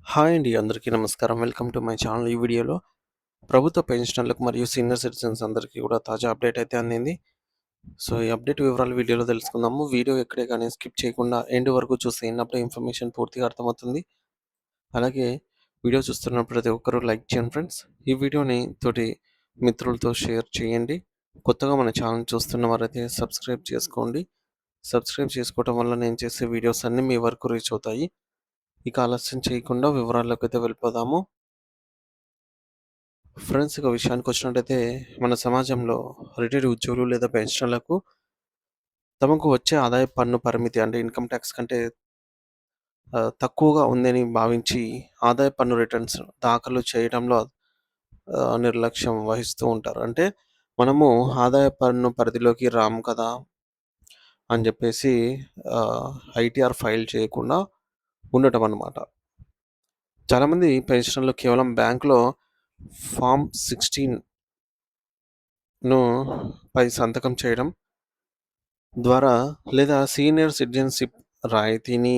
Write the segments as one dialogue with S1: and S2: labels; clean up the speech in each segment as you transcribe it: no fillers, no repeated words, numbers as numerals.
S1: Hi అండి. అందరికీ నమస్కారం. Welcome to my channel. ఈ వీడియోలో ప్రభుత్వ పెన్షనర్లకు మరియు సీనియర్ సిటిజన్స్ అందరికీ కూడా తాజా అప్డేట్ అయితే అందింది. సో, ఈ అప్డేట్ వివరాలు వీడియోలో తెలుసుకుందాము. వీడియో ఎక్కడే కానీ స్కిప్ చేయకుండా ఎండ్ వరకు చూస్తే ఎన్నప్పుడే ఇన్ఫర్మేషన్ పూర్తిగా అర్థమవుతుంది. అలాగే వీడియో చూస్తున్న ప్రతి ఒక్కరూ లైక్ చేయండి ఫ్రెండ్స్. ఈ వీడియోని తోటి మిత్రులతో షేర్ చేయండి. కొత్తగా మన ఛానల్ చూస్తున్న వారైతే సబ్స్క్రైబ్ చేసుకోండి. సబ్స్క్రైబ్ చేసుకోవటం వల్ల నేను చేసే వీడియోస్ అన్నీ మీ వరకు రీచ్ అవుతాయి. ఇక ఆలస్యం చేయకుండా వివరాల్లోకైతే వెళ్ళిపోదాము. ఫ్రెండ్స్, ఇక విషయానికొచ్చినట్టయితే మన సమాజంలో రిటైర్డ్ ఉద్యోగులు లేదా పెన్షనర్లకు తమకు వచ్చే ఆదాయ పన్ను పరిమితి అంటే ఇన్‌కమ్ టాక్స్ కంటే తక్కువగా ఉందని భావించి ఆదాయ పన్ను రిటర్న్స్ దాఖలు చేయడంలో నిర్లక్ష్యం వహిస్తూ ఉంటారు. అంటే మనము ఆదాయ పన్ను పరిధిలోకి రాము కదా అని జెప్పేసి ఐటీఆర్ ఫైల్ చేయకుండా ఉండటం అన్నమాట. చాలామంది పెన్షనర్లు కేవలం బ్యాంక్‌లో ఫార్మ్ 16ను పై సంతకం చేయడం ద్వారా లేదా సీనియర్ సిటిజన్‌షిప్ రాయితీని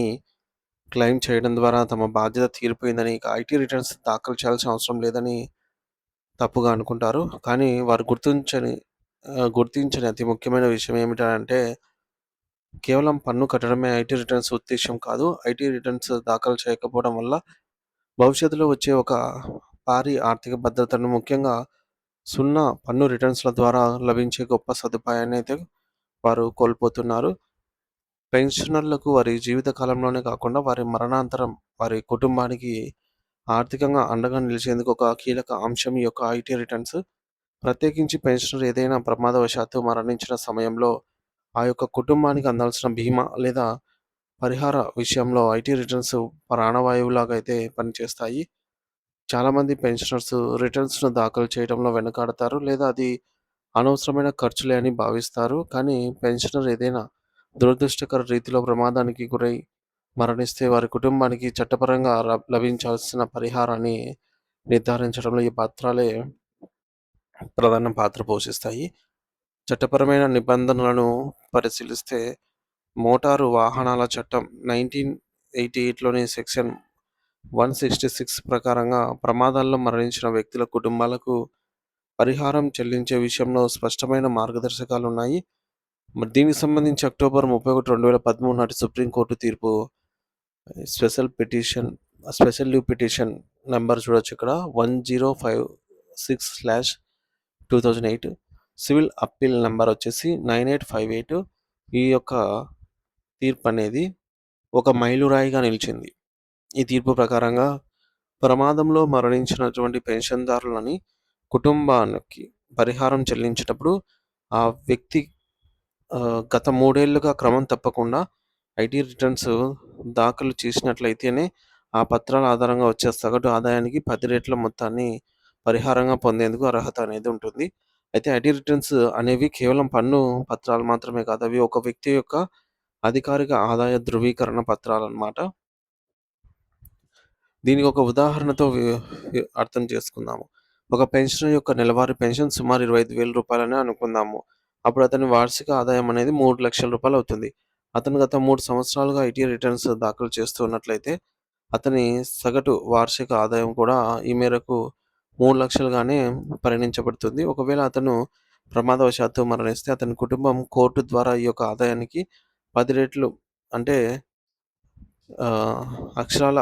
S1: క్లెయిమ్ చేయడం ద్వారా తమ బాధ్యత తీరిపోయిందని, ఇక ఐటీ రిటర్న్స్ దాఖలు చేయాల్సిన అవసరం లేదని తప్పుగా అనుకుంటారు. కానీ వారు గుర్తించని అతి ముఖ్యమైన విషయం ఏమిటంటే కేవలం పన్ను కట్టడమే ఐటీ రిటర్న్స్ ఉద్దేశ్యం కాదు. ఐటీ రిటర్న్స్ దాఖలు చేయకపోవడం వల్ల భవిష్యత్తులో వచ్చే ఒక భారీ ఆర్థిక భద్రతను, ముఖ్యంగా సున్నా పన్ను రిటర్న్స్‌ల ద్వారా లభించే గొప్ప సదుపాయాన్నయితే వారు కోల్పోతున్నారు. పెన్షనర్లకు వారి జీవిత కాలంలోనే కాకుండా వారి మరణాంతరం వారి కుటుంబానికి ఆర్థికంగా అండగా నిలిచేందుకు ఒక కీలక అంశం ఈ యొక్క ఐటీ రిటర్న్స్. ప్రత్యేకించి పెన్షనర్ ఏదైనా ప్రమాదవశాత్తు మరణించిన సమయంలో ఆ యొక్క కుటుంబానికి అందాల్సిన బీమా లేదా పరిహార విషయంలో ఐటీ రిటర్న్స్ ప్రాణవాయువులాగా అయితే పనిచేస్తాయి. చాలామంది పెన్షనర్స్ రిటర్న్స్‌ను దాఖలు చేయడంలో వెనుకాడతారు, లేదా అది అనవసరమైన ఖర్చులే అని భావిస్తారు. కానీ పెన్షనర్ ఏదైనా దురదృష్టకర రీతిలో ప్రమాదానికి గురై మరణిస్తే వారి కుటుంబానికి చట్టపరంగా లభించాల్సిన పరిహారాన్ని నిర్ధారించడంలో ఈ పత్రాలే ప్రధాన పాత్ర పోషిస్తాయి. చట్టపరమైన నిబంధనలను పరిశీలిస్తే మోటారు వాహనాల చట్టం 1988లోని సెక్షన్ 166 ప్రకారంగా ప్రమాదాల్లో మరణించిన వ్యక్తుల కుటుంబాలకు పరిహారం చెల్లించే విషయంలో స్పష్టమైన మార్గదర్శకాలున్నాయి. మరి దీనికి సంబంధించి అక్టోబర్ 31, 2013 నాటి సుప్రీంకోర్టు తీర్పు special petition special leave petition number చూడొచ్చు ఇక్కడ 1056/2008, సివిల్ అప్పీల్ నంబర్ వచ్చేసి 9858. ఈ యొక్క తీర్పు అనేది ఒక మైలురాయిగా నిలిచింది. ఈ తీర్పు ప్రకారంగా ప్రమాదంలో మరణించినటువంటి పెన్షన్దారులని కుటుంబానికి పరిహారం చెల్లించేటప్పుడు ఆ వ్యక్తి గత 3 ఏళ్లుగా క్రమం తప్పకుండా ఐటీ రిటర్న్స్ దాఖలు చేసినట్లయితేనే ఆ పత్రాల ఆధారంగా వచ్చే సగటు ఆదాయానికి 10 రెట్ల మొత్తాన్ని పరిహారంగా పొందేందుకు అర్హత అనేది ఉంటుంది. అయితే ఐటీ రిటర్న్స్ అనేవి కేవలం పన్ను పత్రాలు మాత్రమే కాదు. అవి ఒక వ్యక్తి యొక్క అధికారిక ఆదాయ ధృవీకరణ పత్రాలన్నమాట. దీనికి ఒక ఉదాహరణతో అర్థం చేసుకుందాము. ఒక పెన్షనర్ యొక్క నెలవారీ పెన్షన్ సుమారు రూ. 25,000 అనుకుందాము. అప్పుడు అతని వార్షిక ఆదాయం అనేది రూ. 3,00,000 అవుతుంది. అతను గత 3 సంవత్సరాలుగా ఐటీ రిటర్న్స్ దాఖలు చేస్తున్నట్లయితే అతని సగటు వార్షిక ఆదాయం కూడా ఈ మేరకు 3,00,000గానే పరిగణించబడుతుంది. ఒకవేళ అతను ప్రమాదవశాత్తు మరణిస్తే అతని కుటుంబం కోర్టు ద్వారా ఈ యొక్క ఆదాయానికి 10 రెట్లు, అంటే అక్షరాల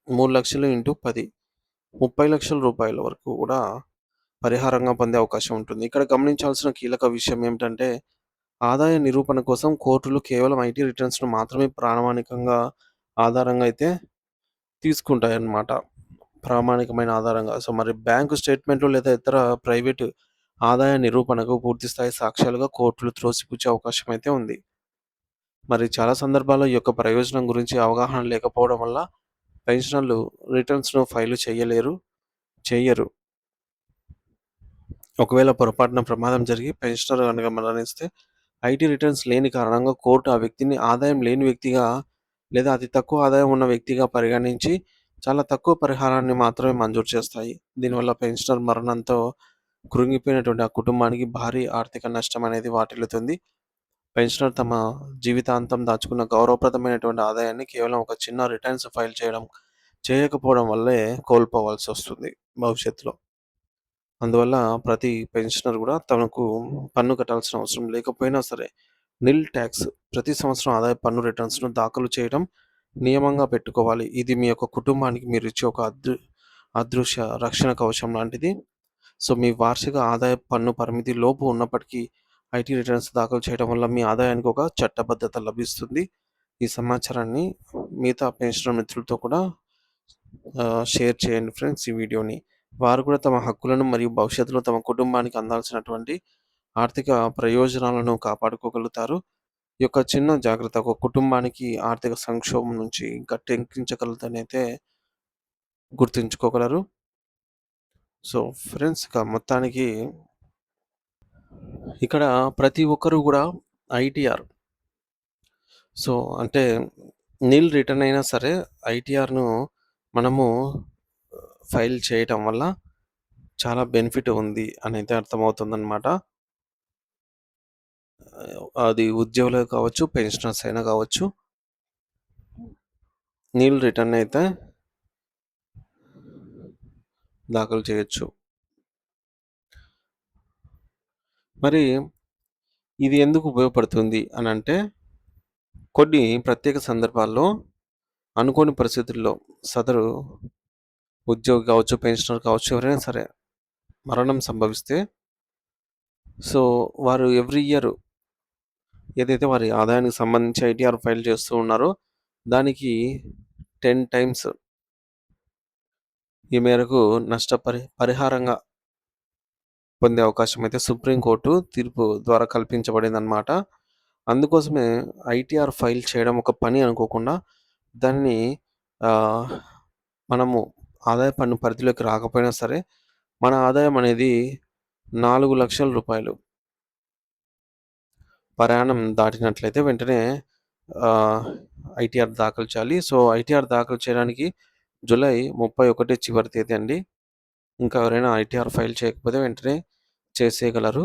S1: 3,00,000 ఇంటూ 10, రూ. 30,00,000 వరకు కూడా పరిహారంగా పొందే అవకాశం ఉంటుంది. ఇక్కడ గమనించాల్సిన కీలక విషయం ఏమిటంటే ఆదాయ నిరూపణ కోసం కోర్టులు కేవలం ఐటీ రిటర్న్స్‌ను మాత్రమే ప్రామాణికంగా ఆధారంగా అయితే తీసుకుంటాయన్నమాట. ప్రామాణికమైన ఆధారంగా. సో, మరి బ్యాంకు స్టేట్మెంట్లు లేదా ఇతర ప్రైవేటు ఆదాయ నిరూపణకు పూర్తిస్థాయి సాక్ష్యాలుగా కోర్టులు త్రోసిపుచ్చే అవకాశం అయితే ఉంది. మరి చాలా సందర్భాల్లో ఈ యొక్క ప్రయోజనం గురించి అవగాహన లేకపోవడం వల్ల పెన్షనర్లు రిటర్న్స్‌ను ఫైలు చెయ్యరు. ఒకవేళ పొరపాటున ప్రమాదం జరిగి పెన్షనర్ గనుక మరణిస్తే ఐటీ రిటర్న్స్ లేని కారణంగా కోర్టు ఆ వ్యక్తిని ఆదాయం లేని వ్యక్తిగా లేదా అతి తక్కువ ఆదాయం ఉన్న వ్యక్తిగా పరిగణించి చాలా తక్కువ పరిహారాన్ని మాత్రమే మంజూరు చేస్తాయి. దీనివల్ల పెన్షనర్ మరణంతో కృంగిపోయినటువంటి ఆ కుటుంబానికి భారీ ఆర్థిక నష్టం అనేది వాటిల్లుతుంది. పెన్షనర్ తమ జీవితాంతం దాచుకున్న గౌరవప్రదమైనటువంటి ఆదాయాన్ని కేవలం ఒక చిన్న రిటర్న్స్ ఫైల్ చేయడం చేయకపోవడం వల్లే కోల్పోవాల్సొస్తుంది భవిష్యత్తులో. అందువల్ల ప్రతి పెన్షనర్ గూడా తనకు పన్ను కట్టాల్సిన అవసరం లేకపోయినా సరే, నిల్ ట్యాక్స్ ప్రతి సంవత్సరం ఆదాయ పన్ను రిటర్న్స్‌ను దాఖలు చేయడం నియమంగా పెట్టుకోవాలి. ఇది మీ యొక్క కుటుంబానికి మీరిచ్చే ఒక అదృశ్య రక్షణ కవచం లాంటిది. సో, మీ వార్షిక ఆదాయ పన్ను పరిమితి లోపు ఉన్నప్పటికీ ఐటీ రిటర్న్స్ దాఖలు చేయడం వల్ల మీ ఆదాయానికి ఒక చట్టబద్ధత లభిస్తుంది. ఈ సమాచారాన్ని మిగతా పెన్షనర్ మిత్రులతో కూడా షేర్ చేయండి ఫ్రెండ్స్ ఈ వీడియోని. వారు కూడా తమ హక్కులను మరియు భవిష్యత్తులో తమ కుటుంబానికి అందాల్సినటువంటి ఆర్థిక ప్రయోజనాలను కాపాడుకోగలుగుతారు. ఈ యొక్క చిన్న జాగ్రత్త ఒక కుటుంబానికి ఆర్థిక సంక్షోభం నుంచి గట్టెక్కించగలదనైతే గుర్తుంచుకోగలరు. సో, ఫ్రెండ్స్ ఇక మొత్తానికి ఇక్కడ ప్రతి ఒక్కరు గూడా ఐటీఆర్ సో, అంటే నిల్ రిటర్న్ అయినా సరే ఐటీఆర్‌ను మనము ఫైల్ చేయటం వల్ల చాలా బెనిఫిట్ ఉంది అనైతే అర్థమవుతుందనమాట. అది ఉద్యోగులే కావచ్చు, పెన్షనర్స్ అయినా కావచ్చు. నిల్ రిటర్న్ అయితే దాఖలు చేయొచ్చు. మరి ఇది ఎందుకు ఉపయోగపడుతుంది అనంటే, కొన్ని ప్రత్యేక సందర్భాల్లో అనుకోని పరిస్థితుల్లో సదరు ఉద్యోగి కావచ్చు, పెన్షనర్ కావచ్చు, ఎవరైనా సరే మరణం సంభవిస్తే, సో, వారు ఎవ్రీ ఇయర్ ఏదైతే వారి ఆదాయానికి సంబంధించి ఐటీఆర్ ఫైల్ చేస్తూ ఉన్నారో, దానికి 10 టైమ్స్ ఈ మేరకు పరిహారంగా పొందే అవకాశం అయితే సుప్రీం కోర్టు తీర్పు ద్వారా కల్పించబడిందనమాట. అందుకోసమే ఐటీఆర్ ఫైల్ చేయడం ఒక పని అనుకోకుండా దాన్ని ఆహ్, మనము ఆదాయ పన్ను పరిధిలోకి రాకపోయినా సరే, మన ఆదాయం అనేది రూ. 4,00,000 పర్ యానం దాటినట్లయితే వెంటనే ఆహ్, ఐటీఆర్ దాఖలు చేయాలి. సో, ఐటీఆర్ దాఖలు చేయడానికి జూలై 31 చివరి తేదీ అండి. ఇంకా ఎవరైనా ఐటీఆర్ ఫైల్ చేయకపోతే వెంటనే చేసేయగలరు.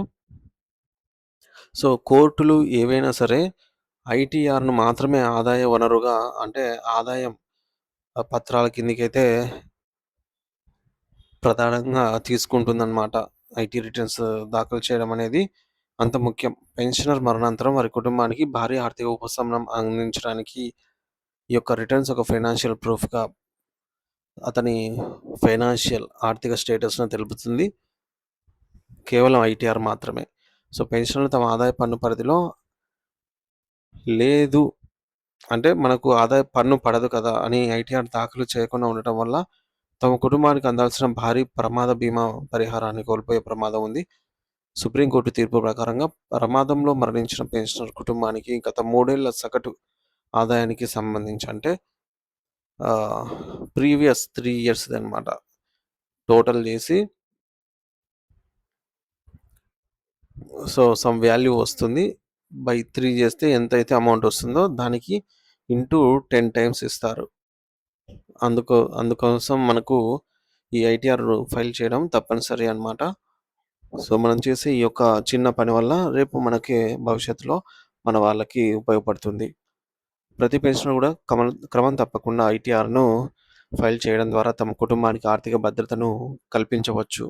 S1: సో, కోర్టులు ఏవైనా సరే ఐటీఆర్‌ను మాత్రమే ఆదాయ వనరుగా అంటే ఆదాయం పత్రాల కిందకైతే ప్రధానంగా తీసుకుంటుందనమాట. ఐటీ రిటర్న్స్ దాఖలు చేయడం అనేది అంత ముఖ్యం. పెన్షనర్ మరణానంతరం వారి కుటుంబానికి భారీ ఆర్థిక ఉపశమనం అందించడానికి ఈ యొక్క రిటర్న్స్ ఒక ఫైనాన్షియల్ ప్రూఫ్‌గా అతని ఆర్థిక స్టేటస్‌ను తెలుపుతుంది. కేవలం ఐటీఆర్ మాత్రమే. సో, పెన్షనర్లు తమ ఆదాయ పన్ను పరిధిలో లేదు అంటే మనకు ఆదాయ పన్ను పడదు కదా అని ఐటీఆర్ దాఖలు చేయకుండా ఉండటం వల్ల తమ కుటుంబానికి అందాల్సిన భారీ ప్రమాద బీమా పరిహారాన్ని కోల్పోయే ప్రమాదం ఉంది. సుప్రీంకోర్టు తీర్పు ప్రకారంగా ప్రమాదంలో మరణించిన పెన్షనర్ కుటుంబానికి గత 3 ఏళ్ల సగటు ఆదాయానికి సంబంధించి అంటే ప్రీవియస్ 3 ఇయర్స్‌దనమాట. టోటల్ చేసి సో, సమ్ వాల్యూ వస్తుంది. బై 3 చేస్తే ఎంతైతే అమౌంట్ వస్తుందో దానికి ఇంటూ 10 టైమ్స్ ఇస్తారు. అందుకోసం మనకు ఈ ఐటీఆర్ ఫైల్ చేయడం తప్పనిసరి అనమాట. సో, మనం చేసే ఈ యొక్క చిన్న పని వల్ల రేపు మనకి భవిష్యత్తులో మన వాళ్ళకి ఉపయోగపడుతుంది. ప్రతి పెన్షనర్ కూడా క్రమం తప్పకుండా ఐటీఆర్‌ను ఫైల్ చేయడం ద్వారా తమ కుటుంబానికి ఆర్థిక భద్రతను కల్పించవచ్చు.